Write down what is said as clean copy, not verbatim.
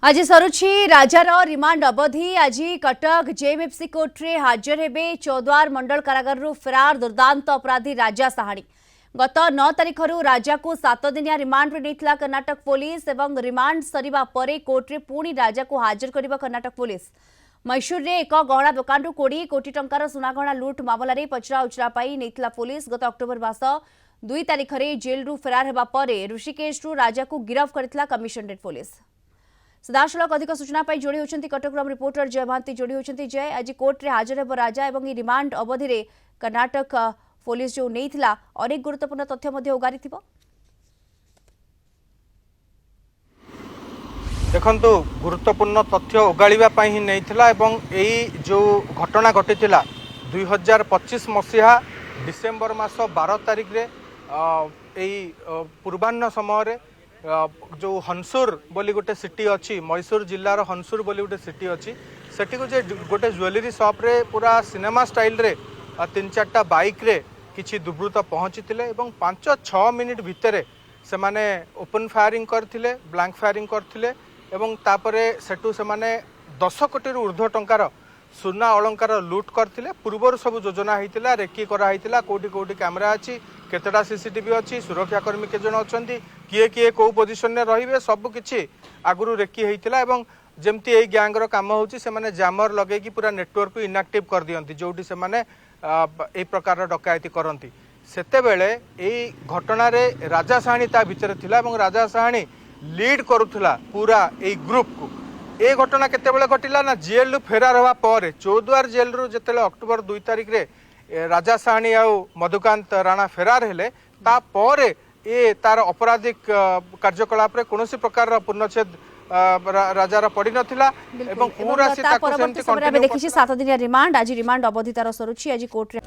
आज सरुछि राजार रिमांड अवधि। आज कटक जेएमएफसी कोर्ट रे हाजर हेबे चौद्वार मंडल कारागार फेरार दुर्दांत अपराधी राजा साहानी। गत 9 तारिख राजा को 7 दिनिया रिमांड रे नेथिला कर्नाटक पुलिस एवं रिमांड सरिबा परे कोर्ट रे पुणी राजा को हाजर करिबा कर्नाटक पुलिस। मैसूर रे एक गहना दुकान 20 कोटी टंकार सुनागहना लुट मामला रे पचरा उचरा पाई नेथिला पुलिस गत अक्टोबर मास 2 तारिख रे जेल रु फेरार हेबा परे ऋषिकेश रु राजा को गिरफ्त करथिला कमिशनरेट पुलिस। सीधासलख अधिक सूचना पाई जोड़ी होती कटकम रिपोर्टर जय महांती जोड़ी होती। जय, आज कोर्ट रे हाजर हेब राजा एवं रिमांड अवधि रे कर्नाटक पुलिस जो नेइथिला अनेक गुरुत्वपूर्ण तथ्य मध्ये उगारी थिबो। देखंतु गुरुत्वपूर्ण तथ्य उगाड़िबा पई ही नेइथिला एवं एई जो घटना घटिथिला 2025 मसीहा डिसेंबर मास 12 तारिख रे एई पूर्वाह्न समय रे जो हंसूर बोली गोटे सिटी अच्छी मैसूर जिलार हंसूर बोली गोटे सिटी अच्छी सेठी को जे गोटे ज्वेलरी शॉप रे पूरा सिनेमा स्टाइल रे 3-4टा बाइक रे किछि दुर्बृत्त पहुँची एवं 5-6 मिनिट भितर से माने ओपन फायरिंग करथिले, ब्लैंक फायरिंग करथिले एवं तापरे सेठू से माने 10 कोटी ऊर्ध्व टंकार सुना अलंकार लुट करथिले। पूर्वर सब योजना होइतिला, रेकी करा होइतिला, कोटी कोटी कैमरा अच्छी, केतटा सीसीटीवी अच्छी, सुरक्षाकर्मी के जन अछंती, किए किए को पोजिशन में रहिबे सब किछि आगुरु रेकी होइतिला एवं जेमती एई गैंगर काम होउची से माने जामर लगे कि पूरा नेटवर्क को इनएक्टिव कर दियंती जोटी से माने एई प्रकार डकायती करंती। सेते बेले एई घटना रे राजा साहानी ता भितर थिला एवं राजा साहानी लीड करूथला पूरा एई ग्रुप को। ए घटना केतेबेले घटिला ना जेल रु फेरार हवा पर चौद्वार जेल रु जेतेले अक्टोबर 2 तारिख रे राजा साहानी आ मधुकांत राणा फेरार हेले ता पर ए तार आपराधिक कार्यकलाप रे कोनोसी प्रकार पूर्णछेद राजार पड़ी नथिला एवं पूरा से ताको सेमती कंटिन्यू देखिछि 7 दिनिया रिमांड। आज रिमांड अवधि तार सरुछि। आज कोर्ट रे